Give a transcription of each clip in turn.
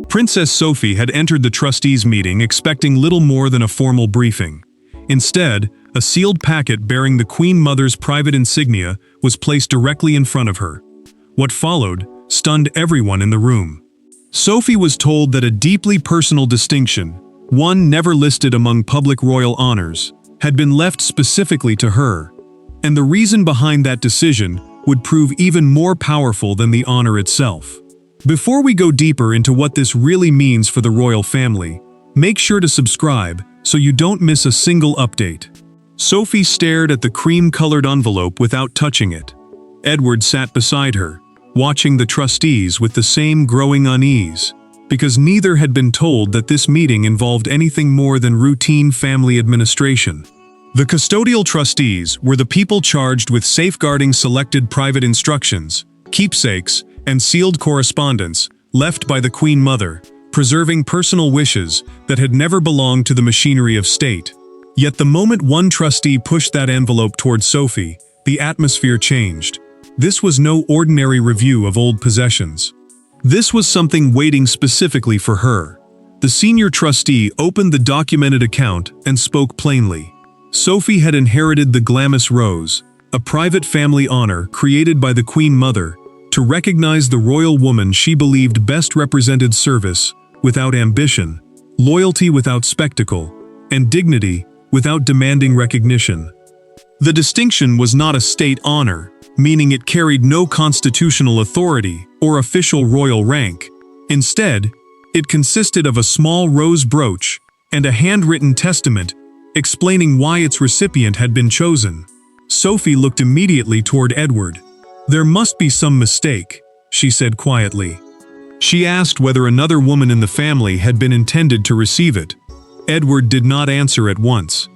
Princess Sophie had entered the trustees' meeting expecting little more than a formal briefing. Instead, a sealed packet bearing the Queen Mother's private insignia was placed directly in front of her. What followed stunned everyone in the room. Sophie was told that a deeply personal distinction, one never listed among public royal honors, had been left specifically to her, and the reason behind that decision would prove even more powerful than the honor itself. Before we go deeper into what this really means for the royal family, make sure to subscribe so you don't miss a single update. Sophie stared at the cream-colored envelope without touching it. Edward sat beside her, watching the trustees with the same growing unease, because neither had been told that this meeting involved anything more than routine family administration. The custodial trustees were the people charged with safeguarding selected private instructions, keepsakes, and sealed correspondence left by the Queen Mother, preserving personal wishes that had never belonged to the machinery of state. Yet the moment one trustee pushed that envelope toward Sophie, the atmosphere changed. This was no ordinary review of old possessions. This was something waiting specifically for her. The senior trustee opened the documented account and spoke plainly. Sophie had inherited the Glamis Rose, a private family honor created by the Queen Mother to recognize the royal woman she believed best represented service without ambition, loyalty without spectacle, and dignity without demanding recognition. The distinction was not a state honor, meaning it carried no constitutional authority or official royal rank. Instead, it consisted of a small rose brooch and a handwritten testament explaining why its recipient had been chosen. Sophie looked immediately toward Edward. "There must be some mistake," she said quietly. She asked whether another woman in the family had been intended to receive it. Edward did not answer at once.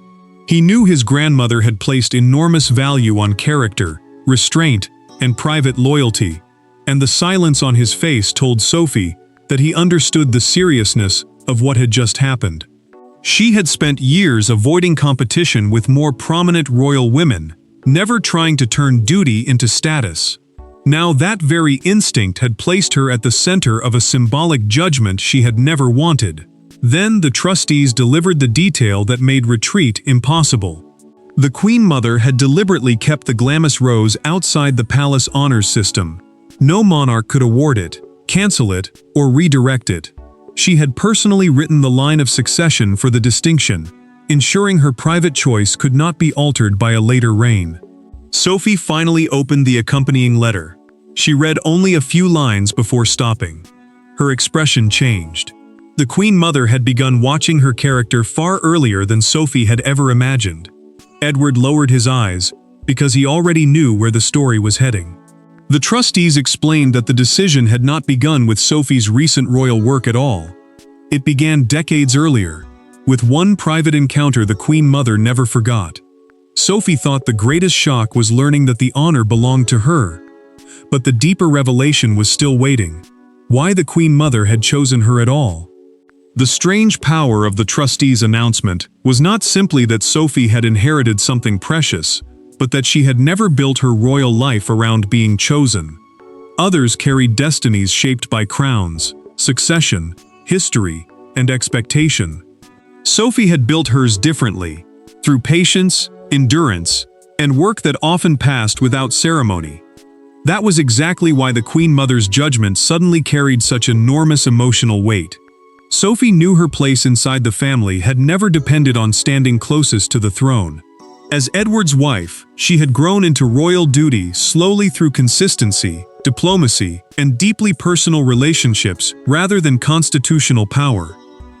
He knew his grandmother had placed enormous value on character, restraint, and private loyalty, and the silence on his face told Sophie that he understood the seriousness of what had just happened. She had spent years avoiding competition with more prominent royal women, never trying to turn duty into status. Now that very instinct had placed her at the center of a symbolic judgment she had never wanted. Then the trustees delivered the detail that made retreat impossible. The Queen Mother had deliberately kept the Glamis Rose outside the palace honors system. No monarch could award it, cancel it, or redirect it. She had personally written the line of succession for the distinction, ensuring her private choice could not be altered by a later reign. Sophie finally opened the accompanying letter. She read only a few lines before stopping. Her expression changed. The Queen Mother had begun watching her character far earlier than Sophie had ever imagined. Edward lowered his eyes, because he already knew where the story was heading. The trustees explained that the decision had not begun with Sophie's recent royal work at all. It began decades earlier, with one private encounter the Queen Mother never forgot. Sophie thought the greatest shock was learning that the honor belonged to her. But the deeper revelation was still waiting. Why the Queen Mother had chosen her at all. The strange power of the trustees' announcement was not simply that Sophie had inherited something precious, but that she had never built her royal life around being chosen. Others carried destinies shaped by crowns, succession, history, and expectation. Sophie had built hers differently, through patience, endurance, and work that often passed without ceremony. That was exactly why the Queen Mother's judgment suddenly carried such enormous emotional weight. Sophie knew her place inside the family had never depended on standing closest to the throne. As Edward's wife, she had grown into royal duty slowly through consistency, diplomacy, and deeply personal relationships rather than constitutional power.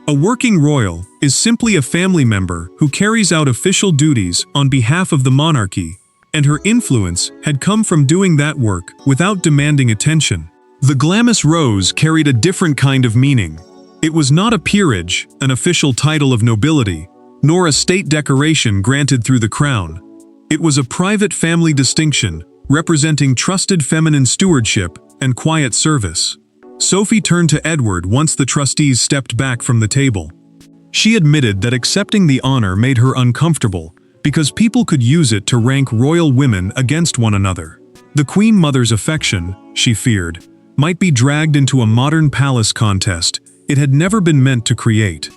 A working royal is simply a family member who carries out official duties on behalf of the monarchy, and her influence had come from doing that work without demanding attention. The Glamis Rose carried a different kind of meaning. It was not a peerage, an official title of nobility, nor a state decoration granted through the crown. It was a private family distinction, representing trusted feminine stewardship and quiet service. Sophie turned to Edward once the trustees stepped back from the table. She admitted that accepting the honor made her uncomfortable, because people could use it to rank royal women against one another. The Queen Mother's affection, she feared, might be dragged into a modern palace contest, It had never been meant to create.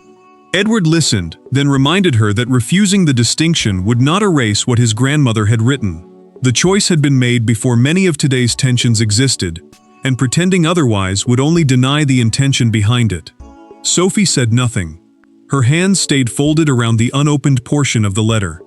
Edward listened, then reminded her that refusing the distinction would not erase what his grandmother had written. The choice had been made before many of today's tensions existed, and pretending otherwise would only deny the intention behind it. Sophie said nothing. Her hands stayed folded around the unopened portion of the letter.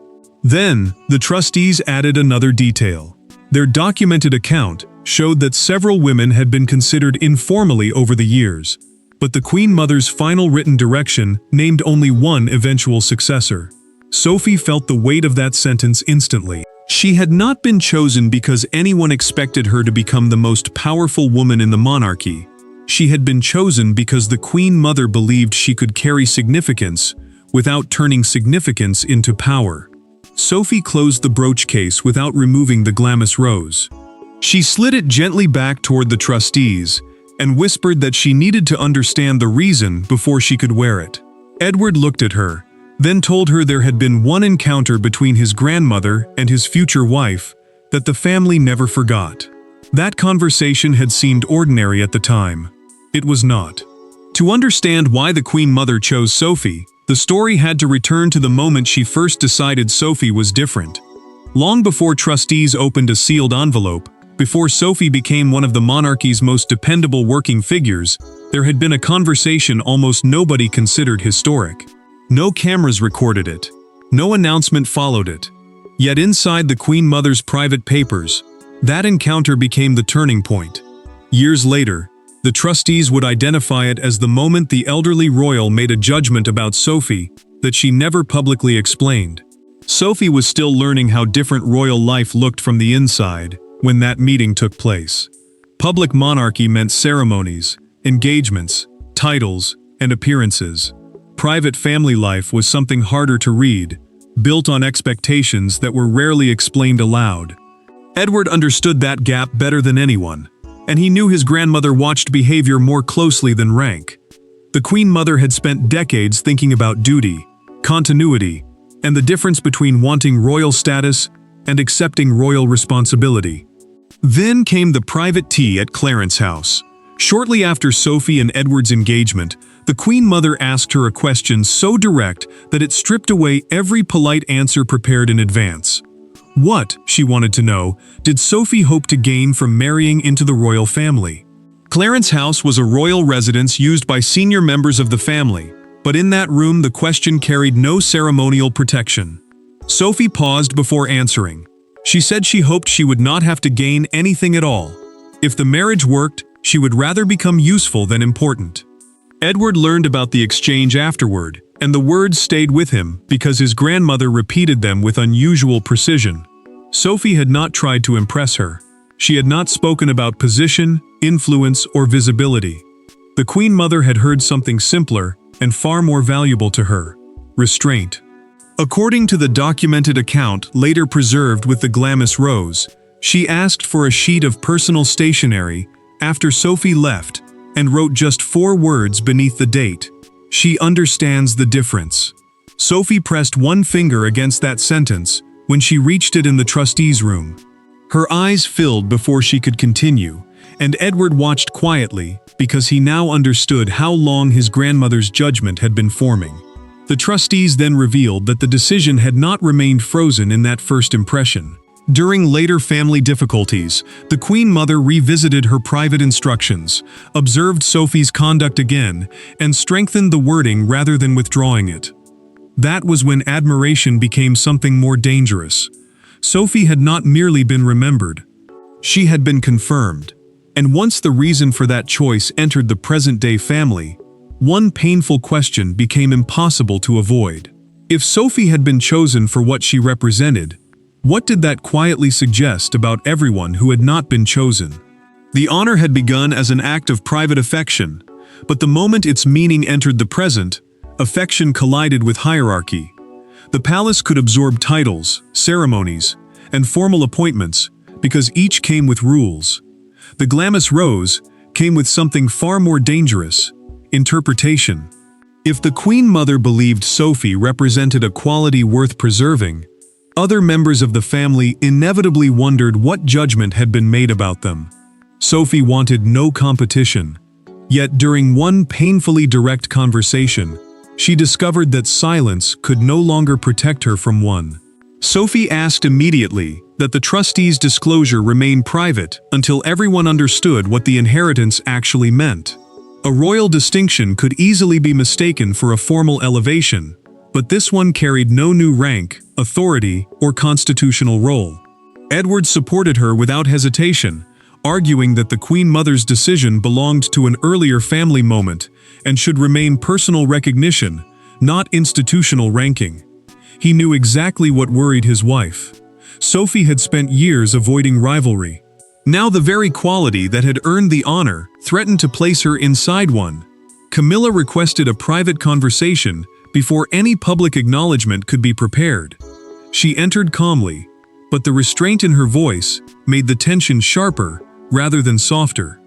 Then, the trustees added another detail. Their documented account showed that several women had been considered informally over the years, but the Queen Mother's final written direction named only one eventual successor. Sophie felt the weight of that sentence instantly. She had not been chosen because anyone expected her to become the most powerful woman in the monarchy. She had been chosen because the Queen Mother believed she could carry significance without turning significance into power. Sophie closed the brooch case without removing the glamis rose. She slid it gently back toward the trustees and whispered that she needed to understand the reason before she could wear it. Edward looked at her, then told her there had been one encounter between his grandmother and his future wife that the family never forgot. That conversation had seemed ordinary at the time. It was not. To understand why the Queen Mother chose Sophie, the story had to return to the moment she first decided Sophie was different. Long before trustees opened a sealed envelope, before Sophie became one of the monarchy's most dependable working figures, there had been a conversation almost nobody considered historic. No cameras recorded it. No announcement followed it. Yet inside the Queen Mother's private papers, that encounter became the turning point. Years later, the trustees would identify it as the moment the elderly royal made a judgment about Sophie that she never publicly explained. Sophie was still learning how different royal life looked from the inside when that meeting took place. Public monarchy meant ceremonies, engagements, titles, and appearances. Private family life was something harder to read, built on expectations that were rarely explained aloud. Edward understood that gap better than anyone, and he knew his grandmother watched behavior more closely than rank. The Queen Mother had spent decades thinking about duty, continuity, and the difference between wanting royal status and accepting royal responsibility. Then came the private tea at Clarence House. Shortly after Sophie and Edward's engagement, the Queen Mother asked her a question so direct that it stripped away every polite answer prepared in advance. What, she wanted to know, did Sophie hope to gain from marrying into the royal family? Clarence House was a royal residence used by senior members of the family, but in that room the question carried no ceremonial protection. Sophie paused before answering. She said she hoped she would not have to gain anything at all. If the marriage worked, she would rather become useful than important. Edward learned about the exchange afterward, and the words stayed with him because his grandmother repeated them with unusual precision. Sophie had not tried to impress her. She had not spoken about position, influence, or visibility. The Queen Mother had heard something simpler and far more valuable to her: restraint. According to the documented account later preserved with the glamis rose, she asked for a sheet of personal stationery after Sophie left and wrote just 4 words beneath the date: "She understands the difference." Sophie pressed one finger against that sentence when she reached it in the trustees' room. Her eyes filled before she could continue, and Edward watched quietly because he now understood how long his grandmother's judgment had been forming. The trustees then revealed that the decision had not remained frozen in that first impression. During later family difficulties, the Queen Mother revisited her private instructions, observed Sophie's conduct again, and strengthened the wording rather than withdrawing it. That was when admiration became something more dangerous. Sophie had not merely been remembered. She had been confirmed. And once the reason for that choice entered the present-day family, one painful question became impossible to avoid. If Sophie had been chosen for what she represented, what did that quietly suggest about everyone who had not been chosen? The honor had begun as an act of private affection, but the moment its meaning entered the present, affection collided with hierarchy. The palace could absorb titles, ceremonies, and formal appointments because each came with rules. The glamis rose came with something far more dangerous: interpretation. If the Queen Mother believed Sophie represented a quality worth preserving, other members of the family inevitably wondered what judgment had been made about them. Sophie wanted no competition. Yet during one painfully direct conversation, she discovered that silence could no longer protect her from one. Sophie asked immediately that the trustees' disclosure remain private until everyone understood what the inheritance actually meant. A royal distinction could easily be mistaken for a formal elevation, but this one carried no new rank, authority, or constitutional role. Edward supported her without hesitation, arguing that the Queen Mother's decision belonged to an earlier family moment and should remain personal recognition, not institutional ranking. He knew exactly what worried his wife. Sophie had spent years avoiding rivalry. Now the very quality that had earned the honor threatened to place her inside one. Camilla requested a private conversation before any public acknowledgement could be prepared. She entered calmly, but the restraint in her voice made the tension sharper rather than softer.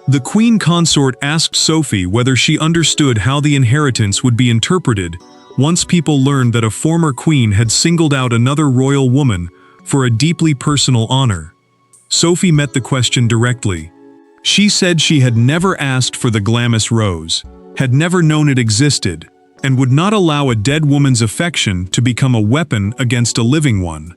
The Queen Consort asked Sophie whether she understood how the inheritance would be interpreted once people learned that a former queen had singled out another royal woman for a deeply personal honor. Sophie met the question directly. She said she had never asked for the glamis rose, had never known it existed, and would not allow a dead woman's affection to become a weapon against a living one.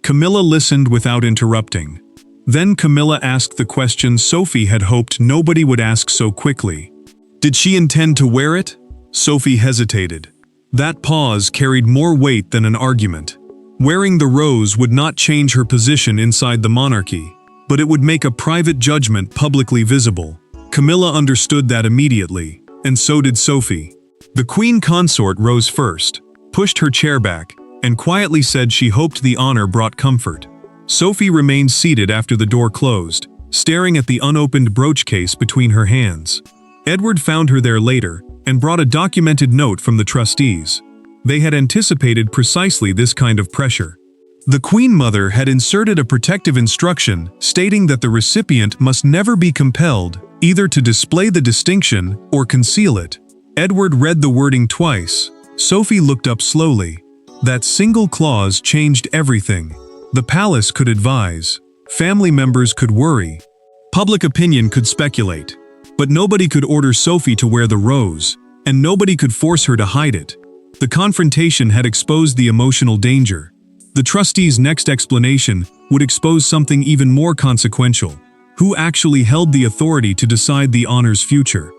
Camilla listened without interrupting. Then Camilla asked the question Sophie had hoped nobody would ask so quickly. Did she intend to wear it? Sophie hesitated. That pause carried more weight than an argument. Wearing the rose would not change her position inside the monarchy, but it would make a private judgment publicly visible. Camilla understood that immediately, and so did Sophie. The Queen Consort rose first, pushed her chair back, and quietly said she hoped the honor brought comfort. Sophie remained seated after the door closed, staring at the unopened brooch case between her hands. Edward found her there later and brought a documented note from the trustees. They had anticipated precisely this kind of pressure. The Queen Mother had inserted a protective instruction stating that the recipient must never be compelled either to display the distinction or conceal it. Edward read the wording twice. Sophie looked up slowly. That single clause changed everything. The palace could advise. Family members could worry. Public opinion could speculate. But nobody could order Sophie to wear the rose, and nobody could force her to hide it. The confrontation had exposed the emotional danger. The trustees' next explanation would expose something even more consequential. Who actually held the authority to decide the honor's future?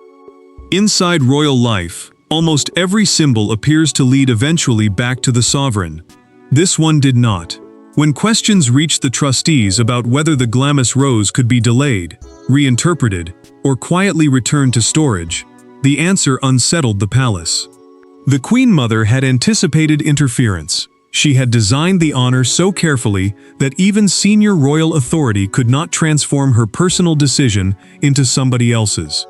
Inside royal life, almost every symbol appears to lead eventually back to the sovereign. This one did not. When questions reached the trustees about whether the glamis rose could be delayed, reinterpreted, or quietly returned to storage, the answer unsettled the palace. The Queen Mother had anticipated interference. She had designed the honor so carefully that even senior royal authority could not transform her personal decision into somebody else's.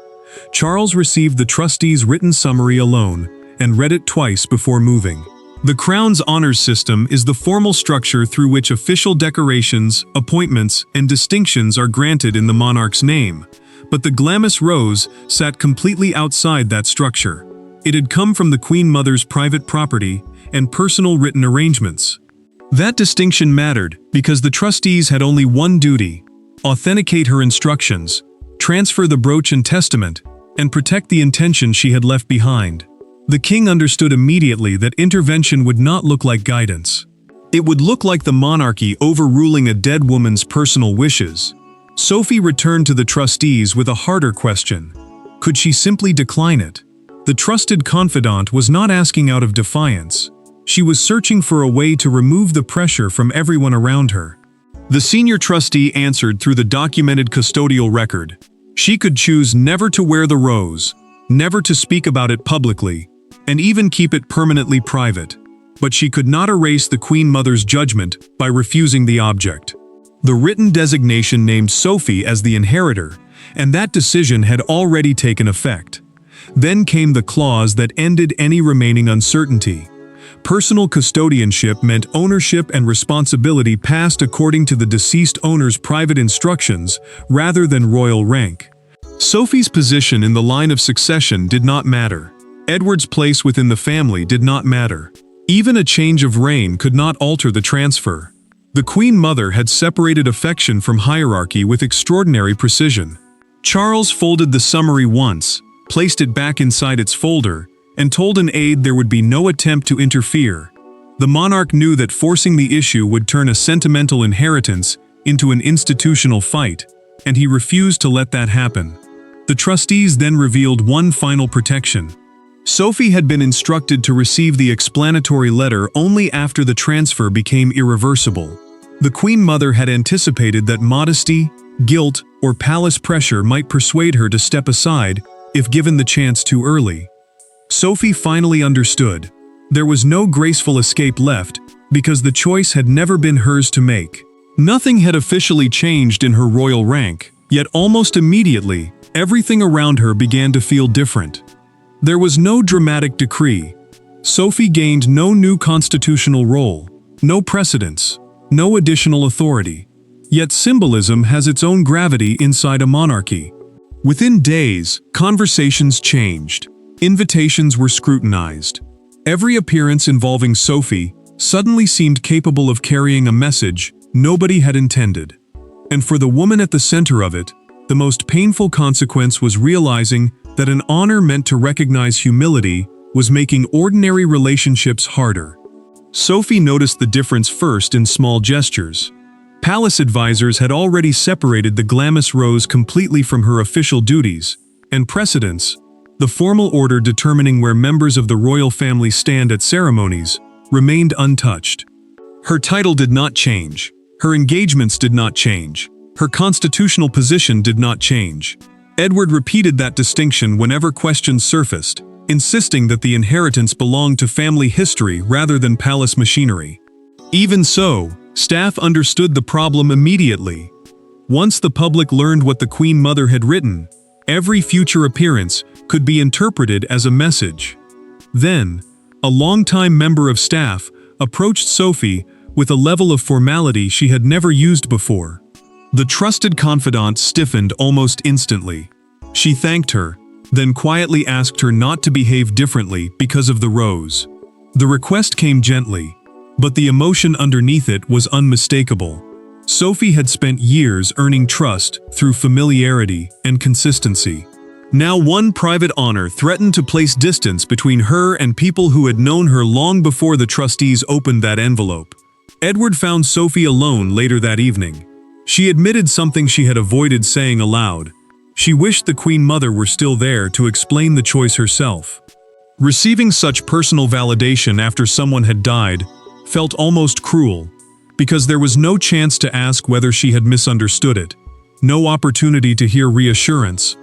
Charles received the trustees' written summary alone and read it twice before moving. The Crown's honors system is the formal structure through which official decorations, appointments, and distinctions are granted in the monarch's name, but the glamis rose sat completely outside that structure. It had come from the Queen Mother's private property and personal written arrangements. That distinction mattered because the trustees had only one duty: authenticate her instructions, transfer the brooch and testament, and protect the intention she had left behind. The king understood immediately that intervention would not look like guidance. It would look like the monarchy overruling a dead woman's personal wishes. Sophie returned to the trustees with a harder question. Could she simply decline it? The trusted confidant was not asking out of defiance. She was searching for a way to remove the pressure from everyone around her. The senior trustee answered through the documented custodial record. She could choose never to wear the rose, never to speak about it publicly, and even keep it permanently private. But she could not erase the Queen Mother's judgment by refusing the object. The written designation named Sophie as the inheritor, and that decision had already taken effect. Then came the clause that ended any remaining uncertainty. Personal custodianship meant ownership and responsibility passed according to the deceased owner's private instructions rather than royal rank. Sophie's position in the line of succession did not matter. Edward's place within the family did not matter. Even a change of reign could not alter the transfer. The Queen Mother had separated affection from hierarchy with extraordinary precision. Charles folded the summary once, placed it back inside its folder, and told an aide there would be no attempt to interfere. The monarch knew that forcing the issue would turn a sentimental inheritance into an institutional fight, and he refused to let that happen. The trustees then revealed one final protection. Sophie had been instructed to receive the explanatory letter only after the transfer became irreversible. The Queen Mother had anticipated that modesty, guilt, or palace pressure might persuade her to step aside if given the chance too early. Sophie finally understood. There was no graceful escape left because the choice had never been hers to make. Nothing had officially changed in her royal rank, yet almost immediately, everything around her began to feel different. There was no dramatic decree. Sophie gained no new constitutional role, no precedence, no additional authority. Yet symbolism has its own gravity inside a monarchy. Within days, conversations changed. Invitations were scrutinized. Every appearance involving Sophie suddenly seemed capable of carrying a message nobody had intended. And for the woman at the center of it, the most painful consequence was realizing that an honor meant to recognize humility was making ordinary relationships harder. Sophie noticed the difference first in small gestures. Palace advisors had already separated the glamis rose completely from her official duties, and precedence, the formal order determining where members of the royal family stand at ceremonies, remained untouched. Her title did not change. Her engagements did not change. Her constitutional position did not change. Edward repeated that distinction whenever questions surfaced, insisting that the inheritance belonged to family history rather than palace machinery. Even so, staff understood the problem immediately. Once the public learned what the Queen Mother had written, every future appearance could be interpreted as a message. Then, a longtime member of staff approached Sophie with a level of formality she had never used before. The trusted confidant stiffened almost instantly. She thanked her, then quietly asked her not to behave differently because of the rose. The request came gently, but the emotion underneath it was unmistakable. Sophie had spent years earning trust through familiarity and consistency. Now one private honor threatened to place distance between her and people who had known her long before the trustees opened that envelope. Edward found Sophie alone later that evening. She admitted something she had avoided saying aloud. She wished the Queen Mother were still there to explain the choice herself. Receiving such personal validation after someone had died felt almost cruel, because there was no chance to ask whether she had misunderstood it, no opportunity to hear reassurance,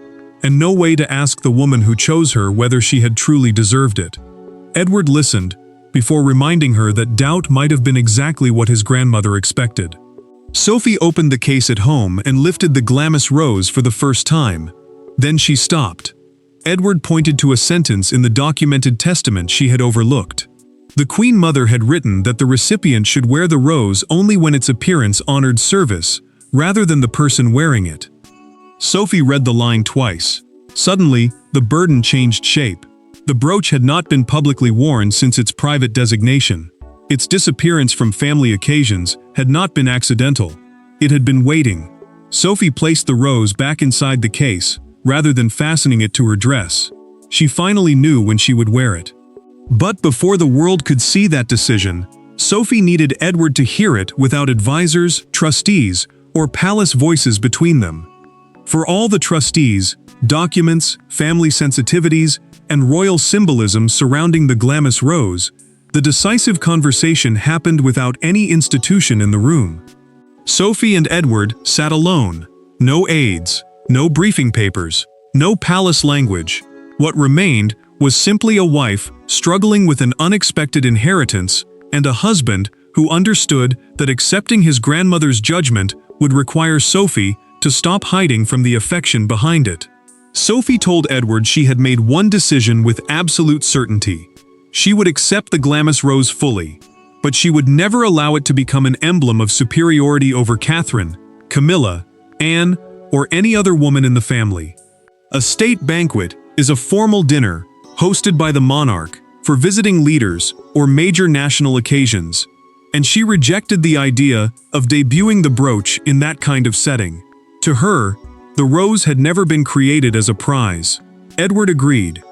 and no way to ask the woman who chose her whether she had truly deserved it. Edward listened, before reminding her that doubt might have been exactly what his grandmother expected. Sophie opened the case at home and lifted the glamis rose for the first time. Then she stopped. Edward pointed to a sentence in the documented testament she had overlooked. The Queen Mother had written that the recipient should wear the rose only when its appearance honored service, rather than the person wearing it. Sophie read the line twice. Suddenly, the burden changed shape. The brooch had not been publicly worn since its private designation. Its disappearance from family occasions had not been accidental. It had been waiting. Sophie placed the rose back inside the case, rather than fastening it to her dress. She finally knew when she would wear it. But before the world could see that decision, Sophie needed Edward to hear it without advisors, trustees, or palace voices between them. For all the trustees, documents, family sensitivities, and royal symbolism surrounding the glamis rose, the decisive conversation happened without any institution in the room. Sophie and Edward sat alone. No aides, no briefing papers, no palace language. What remained was simply a wife struggling with an unexpected inheritance and a husband who understood that accepting his grandmother's judgment would require Sophie to stop hiding from the affection behind it. Sophie told Edward she had made one decision with absolute certainty. She would accept the glamis rose fully, but she would never allow it to become an emblem of superiority over Catherine, Camilla, Anne, or any other woman in the family. A state banquet is a formal dinner hosted by the monarch for visiting leaders or major national occasions, and she rejected the idea of debuting the brooch in that kind of setting. To her, The rose had never been created as a prize. Edward agreed.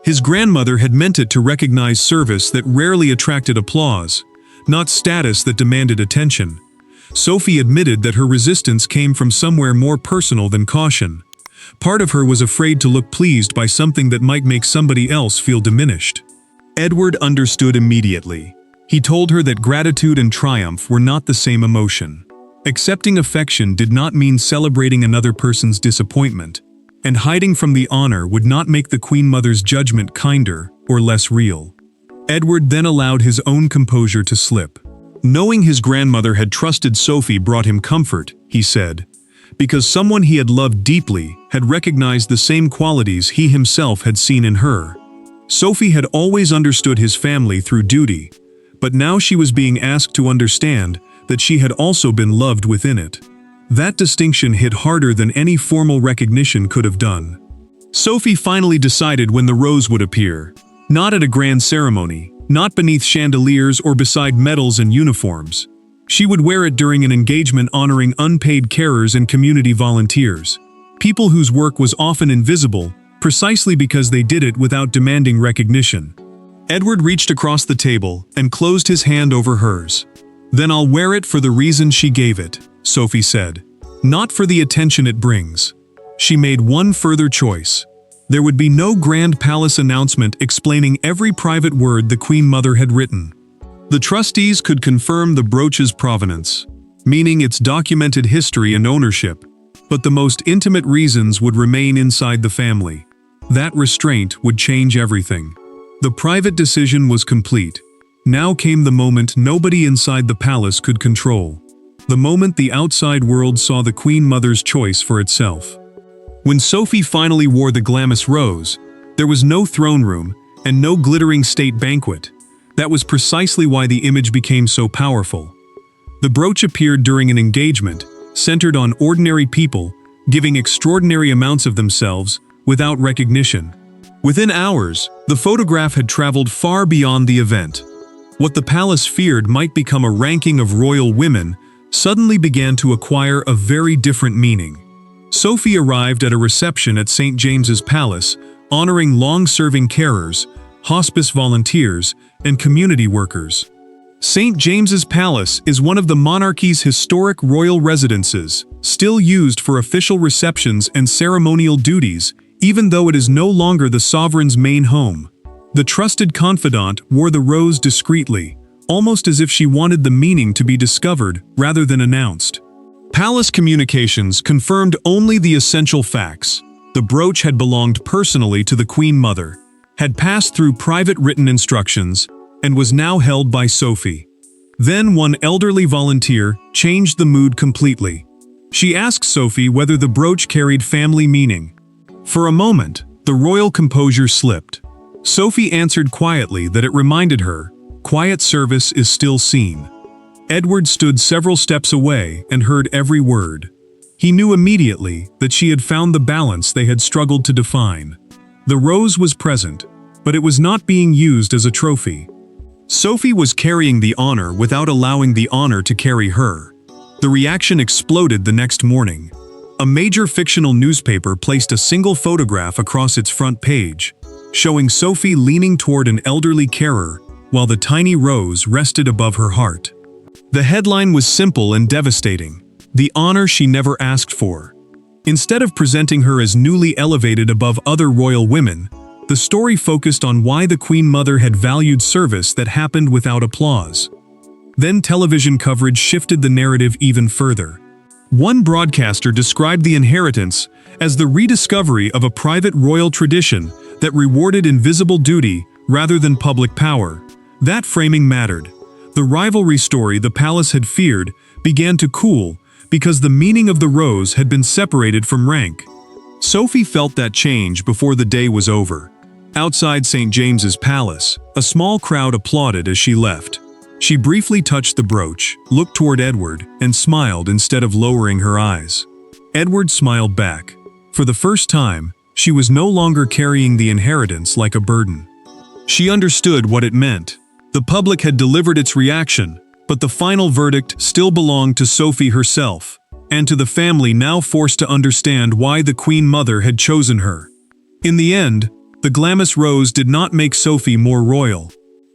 His grandmother had meant it to recognize service that rarely attracted applause, not status that demanded attention. Sophie admitted that her resistance came from somewhere more personal than caution. Part of her was afraid to look pleased by something that might make somebody else feel diminished. Edward understood immediately. He told her that gratitude and triumph were not the same emotion. Accepting affection did not mean celebrating another person's disappointment, and hiding from the honor would not make the Queen Mother's judgment kinder or less real. Edward then allowed his own composure to slip. Knowing his grandmother had trusted Sophie brought him comfort, he said, because someone he had loved deeply had recognized the same qualities he himself had seen in her. Sophie had always understood his family through duty, but now she was being asked to understand that she had also been loved within it. That distinction hit harder than any formal recognition could have done. Sophie finally decided when the rose would appear, not at a grand ceremony, not beneath chandeliers or beside medals and uniforms. She would wear it during an engagement honoring unpaid carers and community volunteers, people whose work was often invisible, precisely because they did it without demanding recognition. Edward reached across the table and closed his hand over hers. "Then I'll wear it for the reason she gave it," Sophie said. "Not for the attention it brings." She made one further choice. There would be no grand palace announcement explaining every private word the Queen Mother had written. The trustees could confirm the brooch's provenance, meaning its documented history and ownership, but the most intimate reasons would remain inside the family. That restraint would change everything. The private decision was complete. Now came the moment nobody inside the palace could control. The moment the outside world saw the Queen Mother's choice for itself. When Sophie finally wore the glamorous rose, there was no throne room and no glittering state banquet. That was precisely why the image became so powerful. The brooch appeared during an engagement, centered on ordinary people, giving extraordinary amounts of themselves, without recognition. Within hours, the photograph had traveled far beyond the event. What the palace feared might become a ranking of royal women suddenly began to acquire a very different meaning. Sophie arrived at a reception at St. James's Palace, honoring long-serving carers, hospice volunteers, and community workers. St. James's Palace is one of the monarchy's historic royal residences, still used for official receptions and ceremonial duties, even though it is no longer the sovereign's main home. The trusted confidant wore the rose discreetly, almost as if she wanted the meaning to be discovered rather than announced. Palace communications confirmed only the essential facts. The brooch had belonged personally to the Queen Mother, had passed through private written instructions, and was now held by Sophie. Then one elderly volunteer changed the mood completely. She asked Sophie whether the brooch carried family meaning. For a moment, the royal composure slipped. Sophie answered quietly that it reminded her, quiet service is still seen. Edward stood several steps away and heard every word. He knew immediately that she had found the balance they had struggled to define. The rose was present, but it was not being used as a trophy. Sophie was carrying the honor without allowing the honor to carry her. The reaction exploded the next morning. A major fictional newspaper placed a single photograph across its front page, showing Sophie leaning toward an elderly carer while the tiny rose rested above her heart. The headline was simple and devastating: the honor she never asked for. Instead of presenting her as newly elevated above other royal women, the story focused on why the Queen Mother had valued service that happened without applause. Then television coverage shifted the narrative even further. One broadcaster described the inheritance as the rediscovery of a private royal tradition that rewarded invisible duty rather than public power. That framing mattered. The rivalry story the palace had feared began to cool because the meaning of the rose had been separated from rank. Sophie felt that change before the day was over. Outside St. James's Palace, a small crowd applauded as she left. She briefly touched the brooch, looked toward Edward, and smiled instead of lowering her eyes. Edward smiled back. For the first time, she was no longer carrying the inheritance like a burden. She understood what it meant. The public had delivered its reaction, but the final verdict still belonged to Sophie herself. and to the family now forced to understand why the Queen Mother had chosen her. In the end, the Glamis Rose did not make Sophie more royal.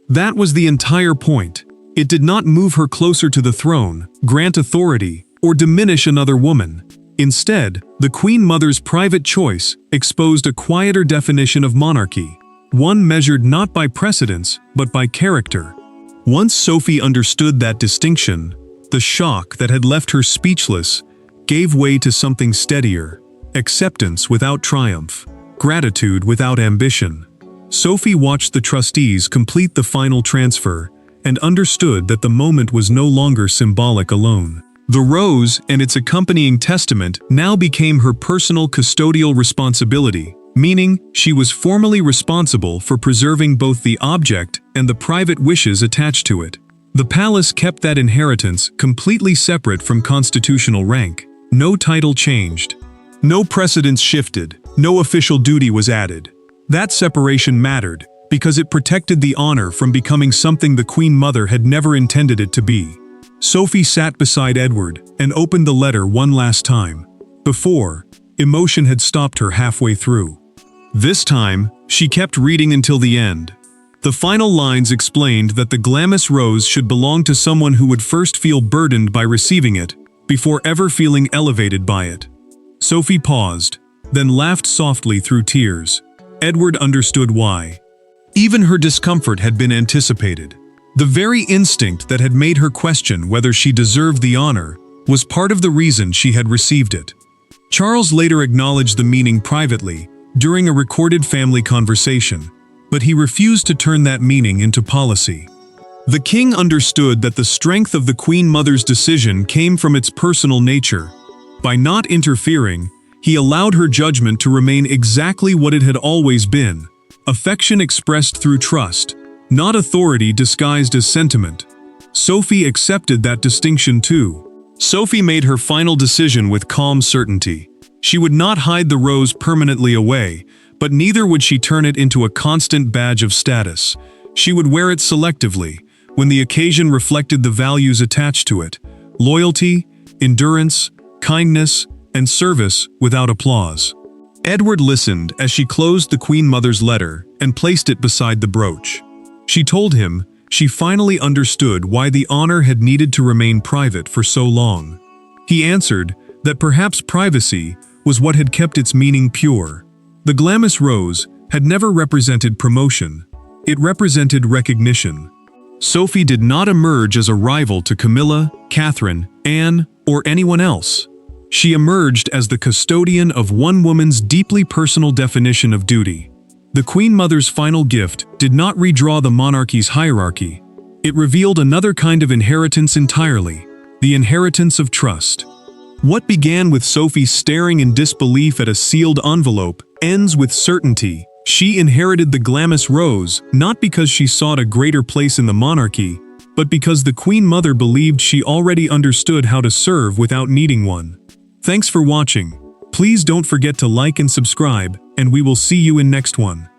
That was the entire point. It did not move her closer to the throne, grant authority, or diminish another woman. Instead, the Queen Mother's private choice exposed a quieter definition of monarchy, one measured not by precedence, but by character. Once Sophie understood that distinction, the shock that had left her speechless gave way to something steadier: acceptance without triumph, gratitude without ambition. Sophie watched the trustees complete the final transfer and understood that the moment was no longer symbolic alone. The rose and its accompanying testament now became her personal custodial responsibility, meaning she was formally responsible for preserving both the object and the private wishes attached to it. The palace kept that inheritance completely separate from constitutional rank. No title changed. No precedence shifted. No official duty was added. That separation mattered because it protected the honor from becoming something the Queen Mother had never intended it to be. Sophie sat beside Edward and opened the letter one last time. Before, emotion had stopped her halfway through. This time, she kept reading until the end. The final lines explained that the Glamis Rose should belong to someone who would first feel burdened by receiving it, before ever feeling elevated by it. Sophie paused, then laughed softly through tears. Edward understood why. Even her discomfort had been anticipated. The very instinct that had made her question whether she deserved the honor was part of the reason she had received it. Charles later acknowledged the meaning privately, during a recorded family conversation, but he refused to turn that meaning into policy. The king understood that the strength of the Queen Mother's decision came from its personal nature. By not interfering, he allowed her judgment to remain exactly what it had always been: affection expressed through trust, not authority disguised as sentiment. Sophie accepted that distinction too. Sophie made her final decision with calm certainty. She would not hide the rose permanently away, but neither would she turn it into a constant badge of status. She would wear it selectively, when the occasion reflected the values attached to it: loyalty, endurance, kindness, and service without applause. Edward listened as she closed the Queen Mother's letter and placed it beside the brooch. She told him she finally understood why the honor had needed to remain private for so long. He answered that perhaps privacy was what had kept its meaning pure. The Glamis Rose had never represented promotion. It represented recognition. Sophie did not emerge as a rival to Camilla, Catherine, Anne, or anyone else. She emerged as the custodian of one woman's deeply personal definition of duty. The Queen Mother's final gift did not redraw the monarchy's hierarchy. It revealed another kind of inheritance entirely: the inheritance of trust. What began with Sophie staring in disbelief at a sealed envelope ends with certainty. She inherited the Glamis Rose not because she sought a greater place in the monarchy, but because the Queen Mother believed she already understood how to serve without needing one. Thanks for watching. Please don't forget to like and subscribe, and we will see you in next one.